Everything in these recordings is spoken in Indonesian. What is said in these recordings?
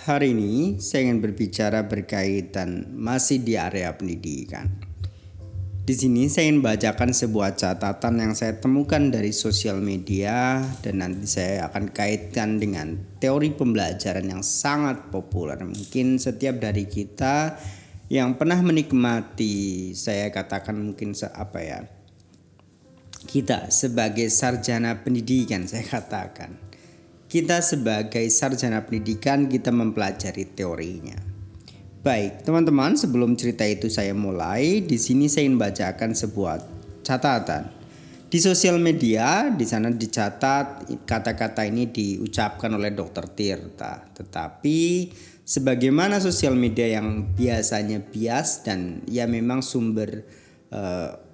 Hari ini saya ingin berbicara berkaitan masih di area pendidikan. Di sini saya ingin bacakan sebuah catatan yang saya temukan dari sosial media dan nanti saya akan kaitkan dengan teori pembelajaran yang sangat populer. Mungkin setiap dari kita yang pernah menikmati, saya katakan mungkin kita sebagai sarjana pendidikan, saya katakan kita sebagai sarjana pendidikan kita mempelajari teorinya. Baik, teman-teman, sebelum cerita itu saya mulai, di sini saya ingin bacakan sebuah catatan. Di sosial media, di sana dicatat kata-kata ini diucapkan oleh Dr. Tirta. Tetapi sebagaimana sosial media yang biasanya bias dan ya memang sumber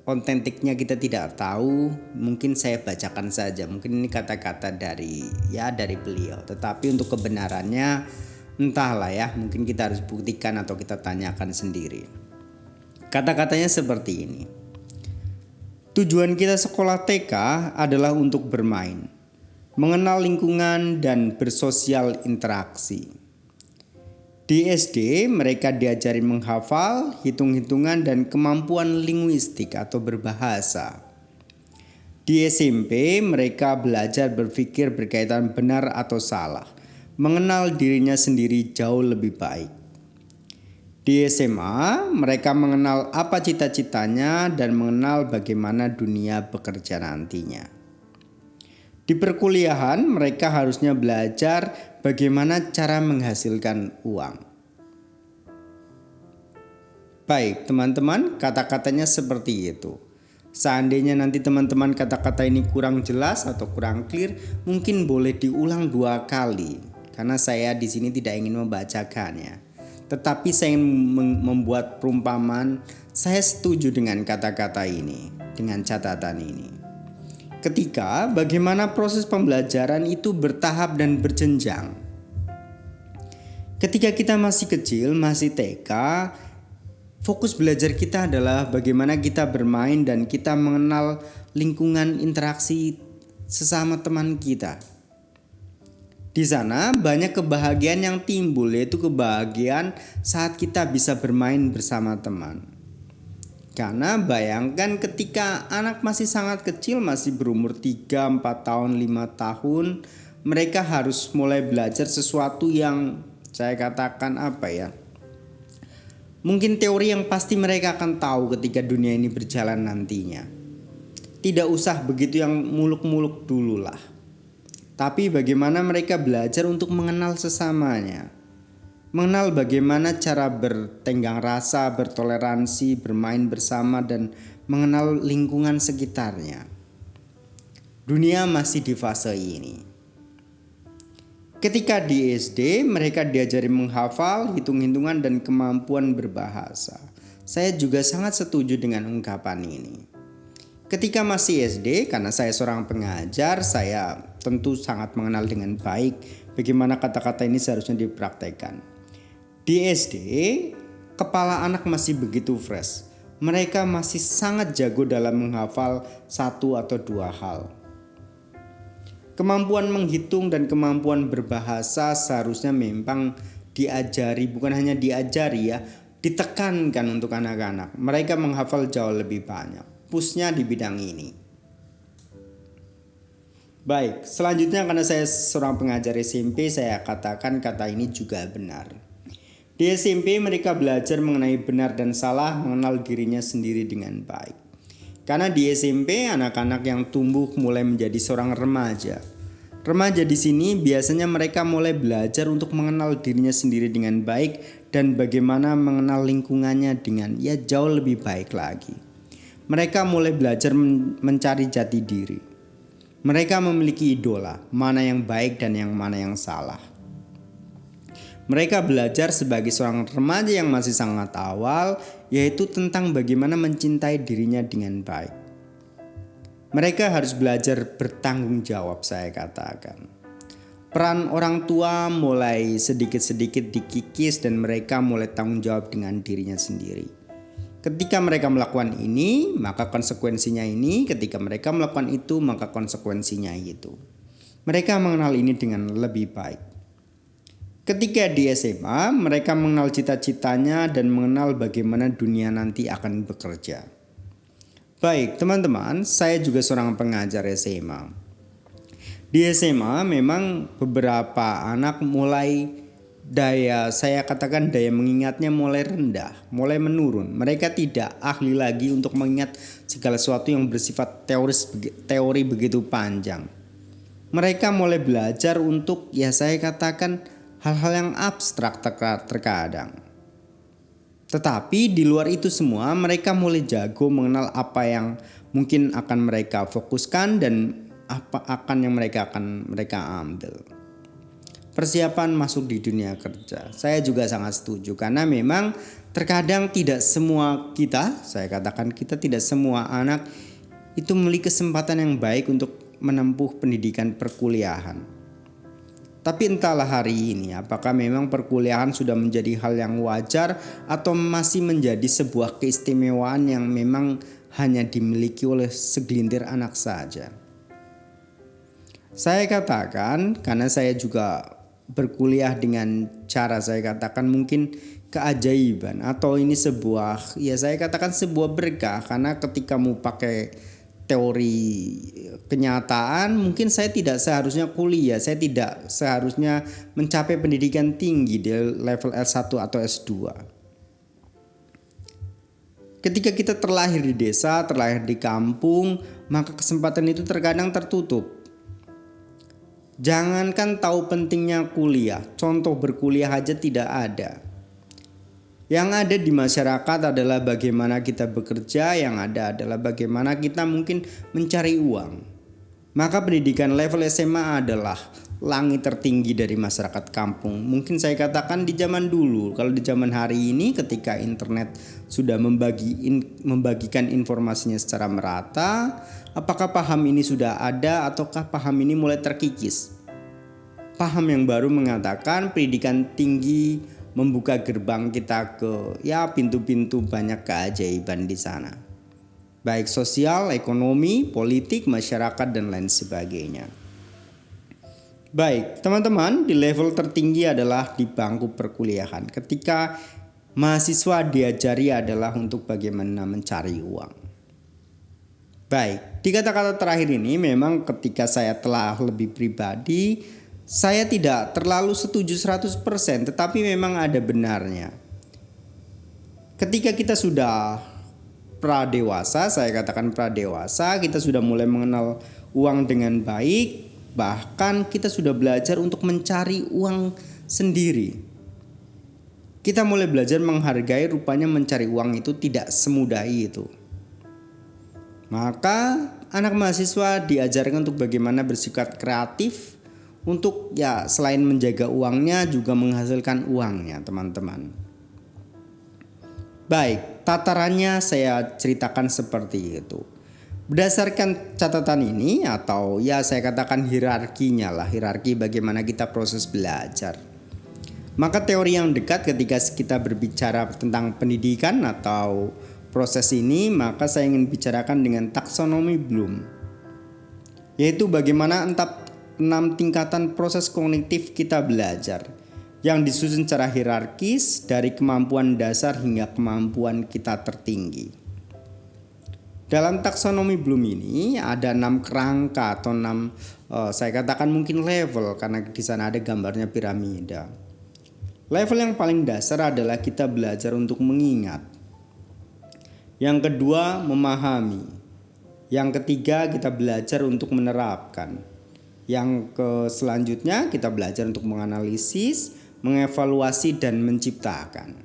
otentiknya kita tidak tahu, mungkin saya bacakan saja. Mungkin ini kata-kata dari beliau, tetapi untuk kebenarannya entahlah ya, mungkin kita harus buktikan atau kita tanyakan sendiri. Kata-katanya seperti ini. Tujuan kita sekolah TK adalah untuk bermain, mengenal lingkungan dan bersosial interaksi. Di SD mereka diajari menghafal, hitung-hitungan dan kemampuan linguistik atau berbahasa. Di SMP mereka belajar berpikir berkaitan benar atau salah, mengenal dirinya sendiri jauh lebih baik. Di SMA mereka mengenal apa cita-citanya dan mengenal bagaimana dunia bekerja nantinya. Di perkuliahan mereka harusnya belajar bagaimana cara menghasilkan uang. Baik teman-teman, kata-katanya seperti itu. Seandainya nanti teman-teman kata-kata ini kurang jelas atau kurang clear, mungkin boleh diulang 2 kali. Karena saya di sini tidak ingin membacakannya. Tetapi saya ingin membuat perumpamaan, saya setuju dengan kata-kata ini, dengan catatan ini. Ketika bagaimana proses pembelajaran itu bertahap dan berjenjang. Ketika kita masih kecil, masih TK, fokus belajar kita adalah bagaimana kita bermain dan kita mengenal lingkungan interaksi sesama teman kita. Di sana banyak kebahagiaan yang timbul, yaitu kebahagiaan saat kita bisa bermain bersama teman. Karena bayangkan ketika anak masih sangat kecil, masih berumur 3, 4 tahun, 5 tahun, mereka harus mulai belajar sesuatu yang saya katakan mungkin teori yang pasti mereka akan tahu ketika dunia ini berjalan nantinya. Tidak usah begitu yang muluk-muluk dulu lah. Tapi bagaimana mereka belajar untuk mengenal sesamanya. Mengenal bagaimana cara bertenggang rasa, bertoleransi, bermain bersama dan mengenal lingkungan sekitarnya. Dunia masih di fase ini. Ketika di SD, mereka diajari menghafal, hitung-hitungan dan kemampuan berbahasa. Saya juga sangat setuju dengan ungkapan ini. Ketika masih SD, karena saya seorang pengajar, saya tentu sangat mengenal dengan baik bagaimana kata-kata ini seharusnya dipraktekkan. Di SD, kepala anak masih begitu fresh. Mereka masih sangat jago dalam menghafal 1 atau 2 hal. Kemampuan menghitung dan kemampuan berbahasa seharusnya memang diajari, bukan hanya diajari ya, ditekankan untuk anak-anak. Mereka menghafal jauh lebih banyak. Pushnya di bidang ini. Baik, selanjutnya karena saya seorang pengajar SMP, saya katakan kata ini juga benar. Di SMP mereka belajar mengenai benar dan salah, mengenal dirinya sendiri dengan baik. Karena di SMP anak-anak yang tumbuh mulai menjadi seorang remaja. Remaja di sini biasanya mereka mulai belajar untuk mengenal dirinya sendiri dengan baik dan bagaimana mengenal lingkungannya dengan jauh lebih baik lagi. Mereka mulai belajar mencari jati diri. Mereka memiliki idola, mana yang baik dan yang mana yang salah. Mereka belajar sebagai seorang remaja yang masih sangat awal, yaitu tentang bagaimana mencintai dirinya dengan baik. Mereka harus belajar bertanggung jawab, saya katakan. Peran orang tua mulai sedikit-sedikit dikikis dan mereka mulai tanggung jawab dengan dirinya sendiri. Ketika mereka melakukan ini, maka konsekuensinya ini. Ketika mereka melakukan itu, maka konsekuensinya itu. Mereka mengenal ini dengan lebih baik. Ketika di SMA, mereka mengenal cita-citanya dan mengenal bagaimana dunia nanti akan bekerja. Baik, teman-teman, saya juga seorang pengajar SMA. Di SMA memang beberapa anak mulai saya katakan daya mengingatnya mulai rendah, mulai menurun. Mereka tidak ahli lagi untuk mengingat segala sesuatu yang bersifat teori begitu panjang. Mereka mulai belajar untuk saya katakan hal-hal yang abstrak terkadang. Tetapi di luar itu semua mereka mulai jago mengenal apa yang mungkin akan mereka fokuskan dan apa yang mereka ambil. Persiapan masuk di dunia kerja. Saya juga sangat setuju karena memang terkadang tidak semua kita tidak semua anak itu memiliki kesempatan yang baik untuk menempuh pendidikan perkuliahan. Tapi entahlah hari ini apakah memang perkuliahan sudah menjadi hal yang wajar atau masih menjadi sebuah keistimewaan yang memang hanya dimiliki oleh segelintir anak saja. Saya katakan karena saya juga berkuliah dengan cara saya katakan mungkin keajaiban atau ini sebuah saya katakan sebuah berkah karena ketika mau pakai teori kenyataan mungkin saya tidak seharusnya kuliah, saya tidak seharusnya mencapai pendidikan tinggi di level S1 atau S2. Ketika kita terlahir di desa, terlahir di kampung, maka kesempatan itu terkadang tertutup. Jangankan tahu pentingnya kuliah, contoh berkuliah aja tidak ada. Yang ada di masyarakat adalah bagaimana kita bekerja, yang ada adalah bagaimana kita mungkin mencari uang. Maka pendidikan level SMA adalah langit tertinggi dari masyarakat kampung. Mungkin saya katakan di zaman dulu, kalau di zaman hari ini ketika internet sudah membagikan informasinya secara merata, apakah paham ini sudah ada ataukah paham ini mulai terkikis? Paham yang baru mengatakan pendidikan tinggi membuka gerbang kita ke pintu-pintu banyak keajaiban di sana. Baik sosial, ekonomi, politik, masyarakat dan lain sebagainya. Baik, teman-teman, di level tertinggi adalah di bangku perkuliahan. Ketika mahasiswa diajari adalah untuk bagaimana mencari uang. Baik, di kata-kata terakhir ini memang ketika saya telah lebih pribadi, saya tidak terlalu setuju 100%, tetapi memang ada benarnya. Ketika kita sudah pradewasa, saya katakan pradewasa, kita sudah mulai mengenal uang dengan baik, bahkan kita sudah belajar untuk mencari uang sendiri. Kita mulai belajar menghargai rupanya mencari uang itu tidak semudah itu. Maka anak mahasiswa diajarkan untuk bagaimana bersikap kreatif untuk selain menjaga uangnya juga menghasilkan uangnya, teman-teman. Baik, tatarannya saya ceritakan seperti itu. Berdasarkan catatan ini atau saya katakan hierarki bagaimana kita proses belajar. Maka teori yang dekat ketika kita berbicara tentang pendidikan atau proses ini, maka saya ingin bicarakan dengan taksonomi Bloom. Yaitu bagaimana 6 tingkatan proses kognitif kita belajar yang disusun secara hierarkis dari kemampuan dasar hingga kemampuan kita tertinggi. Dalam taksonomi Bloom ini ada 6 kerangka atau 6 saya katakan mungkin level karena di sana ada gambarnya piramida. Level yang paling dasar adalah kita belajar untuk mengingat. Yang kedua memahami. Yang ketiga kita belajar untuk menerapkan. Yang selanjutnya kita belajar untuk menganalisis, mengevaluasi dan menciptakan.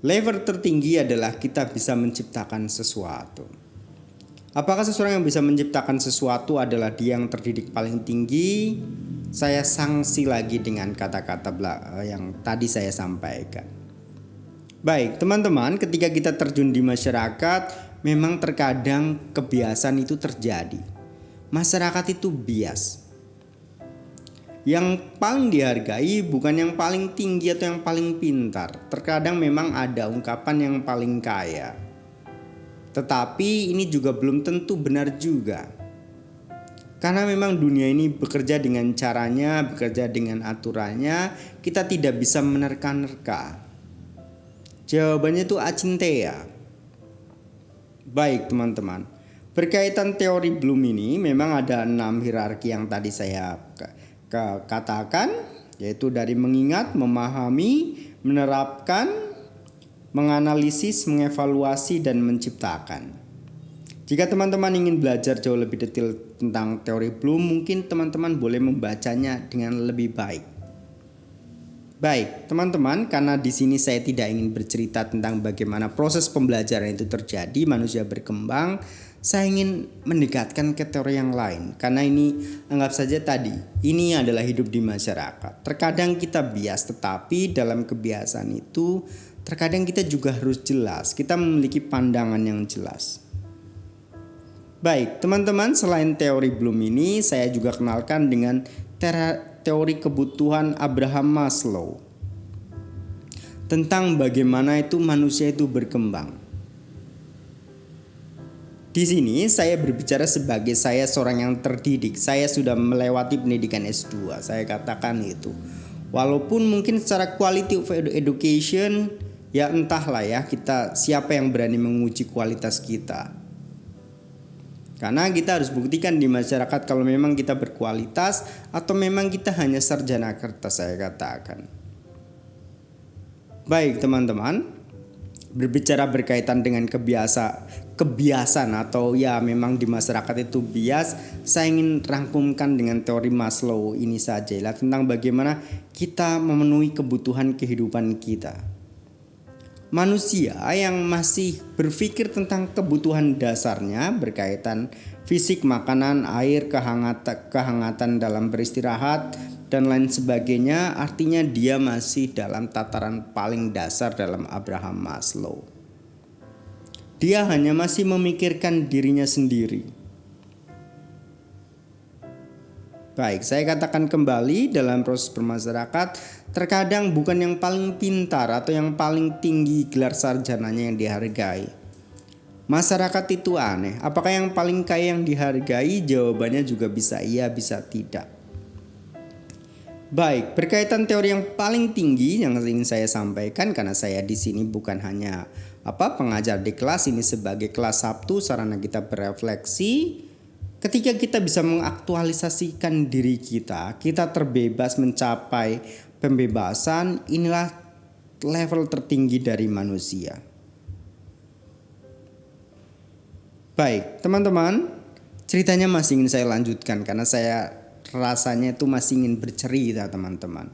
Level tertinggi adalah kita bisa menciptakan sesuatu. Apakah seseorang yang bisa menciptakan sesuatu adalah dia yang terdidik paling tinggi? Saya sanksi lagi dengan kata-kata yang tadi saya sampaikan. Baik, teman-teman, ketika kita terjun di masyarakat, memang terkadang kebiasaan itu terjadi. Masyarakat itu bias. Yang paling dihargai bukan yang paling tinggi atau yang paling pintar. Terkadang memang ada ungkapan yang paling kaya. Tetapi ini juga belum tentu benar juga. Karena memang dunia ini bekerja dengan caranya, bekerja dengan aturannya, kita tidak bisa menerka-nerka. Jawabannya itu acintea. Baik teman-teman, berkaitan teori Bloom ini memang ada 6 hierarki yang tadi saya katakan, yaitu dari mengingat, memahami, menerapkan, menganalisis, mengevaluasi, dan menciptakan. Jika teman-teman ingin belajar jauh lebih detail tentang teori Bloom, mungkin teman-teman boleh membacanya dengan lebih baik. Baik, teman-teman, karena di sini saya tidak ingin bercerita tentang bagaimana proses pembelajaran itu terjadi, manusia berkembang, saya ingin mendekatkan ke teori yang lain. Karena ini, anggap saja tadi, ini adalah hidup di masyarakat. Terkadang kita bias, tetapi dalam kebiasaan itu, terkadang kita juga harus jelas, kita memiliki pandangan yang jelas. Baik, teman-teman, selain teori Bloom ini, saya juga kenalkan dengan teori kebutuhan Abraham Maslow. Tentang bagaimana itu manusia itu berkembang. Di sini saya berbicara sebagai saya seorang yang terdidik. Saya sudah melewati pendidikan S2, saya katakan itu. Walaupun mungkin secara quality of education, ya entahlah ya, kita siapa yang berani menguji kualitas kita. Karena kita harus buktikan di masyarakat kalau memang kita berkualitas atau memang kita hanya sarjana kertas, saya katakan. Baik teman-teman, berbicara berkaitan dengan kebiasaan atau ya memang di masyarakat itu bias, saya ingin rangkumkan dengan teori Maslow ini saja lah, tentang bagaimana kita memenuhi kebutuhan kehidupan kita. Manusia yang masih berpikir tentang kebutuhan dasarnya berkaitan fisik, makanan, air, kehangatan dalam beristirahat, dan lain sebagainya, artinya dia masih dalam tataran paling dasar dalam Abraham Maslow. Dia hanya masih memikirkan dirinya sendiri. Baik, saya katakan kembali, dalam proses bermasyarakat, terkadang bukan yang paling pintar atau yang paling tinggi gelar sarjananya yang dihargai. Masyarakat itu aneh, apakah yang paling kaya yang dihargai? Jawabannya juga bisa iya, bisa tidak. Baik, berkaitan teori yang paling tinggi yang ingin saya sampaikan, karena saya di sini bukan hanya pengajar di kelas ini sebagai kelas Sabtu, sarana kita berefleksi. Ketika kita bisa mengaktualisasikan diri kita terbebas mencapai pembebasan, inilah level tertinggi dari manusia. Baik, teman-teman, ceritanya masih ingin saya lanjutkan karena saya rasanya itu masih ingin bercerita, teman-teman.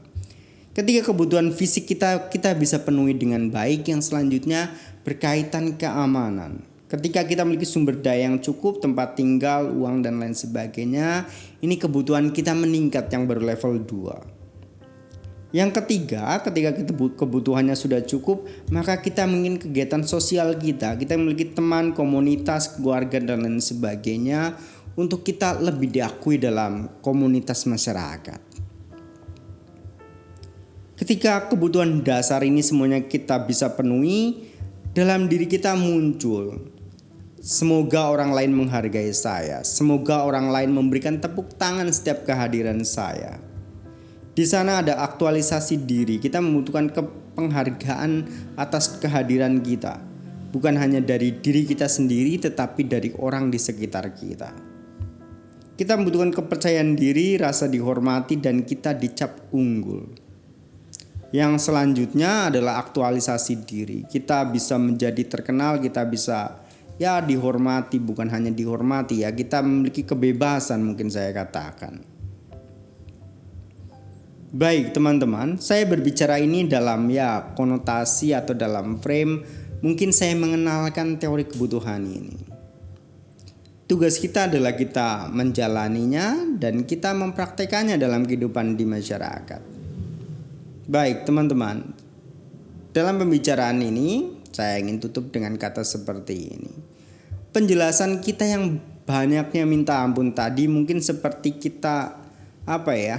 Ketika kebutuhan fisik kita bisa penuhi dengan baik, yang selanjutnya berkaitan keamanan. Ketika kita memiliki sumber daya yang cukup, tempat tinggal, uang, dan lain sebagainya, ini kebutuhan kita meningkat yang baru level 2. Yang ketiga, ketika kebutuhannya sudah cukup, maka kita menginginkan kegiatan sosial kita memiliki teman, komunitas, keluarga, dan lain sebagainya, untuk kita lebih diakui dalam komunitas masyarakat. Ketika kebutuhan dasar ini semuanya kita bisa penuhi, dalam diri kita muncul, semoga orang lain menghargai saya. Semoga orang lain memberikan tepuk tangan setiap kehadiran saya. Di sana ada aktualisasi diri. Kita membutuhkan penghargaan atas kehadiran kita. Bukan hanya dari diri kita sendiri, tetapi dari orang di sekitar kita. Kita membutuhkan kepercayaan diri, rasa dihormati, dan kita dicap unggul. Yang selanjutnya adalah aktualisasi diri. Kita bisa menjadi terkenal, kita bisa dihormati, bukan hanya dihormati ya, kita memiliki kebebasan, mungkin saya katakan. Baik teman-teman, saya berbicara ini dalam konotasi atau dalam frame, mungkin saya mengenalkan teori kebutuhan ini. Tugas kita adalah kita menjalaninya dan kita mempraktekannya dalam kehidupan di masyarakat. Baik teman-teman, dalam pembicaraan ini saya ingin tutup dengan kata seperti ini. Penjelasan kita yang banyaknya minta ampun tadi mungkin seperti kita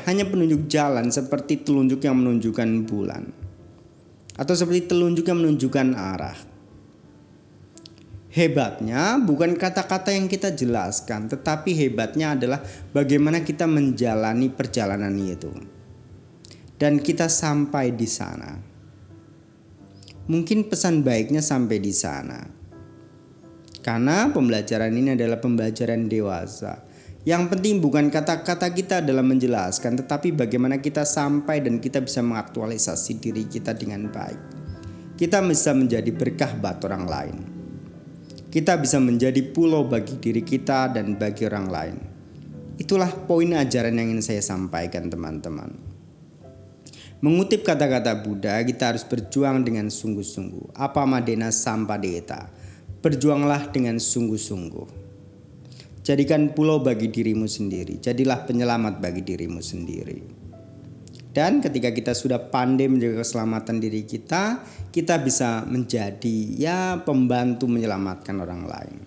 hanya penunjuk jalan, seperti telunjuk yang menunjukkan bulan, atau seperti telunjuk yang menunjukkan arah. Hebatnya bukan kata-kata yang kita jelaskan, tetapi hebatnya adalah bagaimana kita menjalani perjalanan itu. Dan kita sampai di sana. Mungkin pesan baiknya sampai di sana. Karena pembelajaran ini adalah pembelajaran dewasa. Yang penting bukan kata-kata kita dalam menjelaskan, tetapi bagaimana kita sampai dan kita bisa mengaktualisasi diri kita dengan baik. Kita bisa menjadi berkah buat orang lain. Kita bisa menjadi pulau bagi diri kita dan bagi orang lain. Itulah poin ajaran yang ingin saya sampaikan, teman-teman. Mengutip kata-kata Buddha, kita harus berjuang dengan sungguh-sungguh. Apa madena sampadeta. Berjuanglah dengan sungguh-sungguh. Jadikan pulau bagi dirimu sendiri. Jadilah penyelamat bagi dirimu sendiri. Dan ketika kita sudah pandai menjaga keselamatan diri kita, kita bisa menjadi pembantu menyelamatkan orang lain.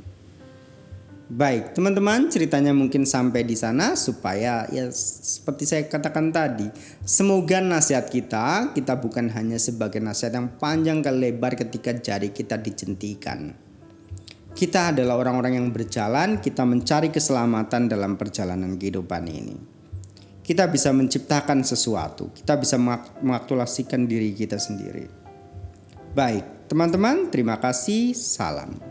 Baik, teman-teman, ceritanya mungkin sampai di sana supaya seperti saya katakan tadi, semoga nasihat kita bukan hanya sebagai nasihat yang panjang kali lebar ketika jari kita dijentikan. Kita adalah orang-orang yang berjalan, kita mencari keselamatan dalam perjalanan kehidupan ini. Kita bisa menciptakan sesuatu, kita bisa mengaktualisasikan diri kita sendiri. Baik, teman-teman, terima kasih, salam.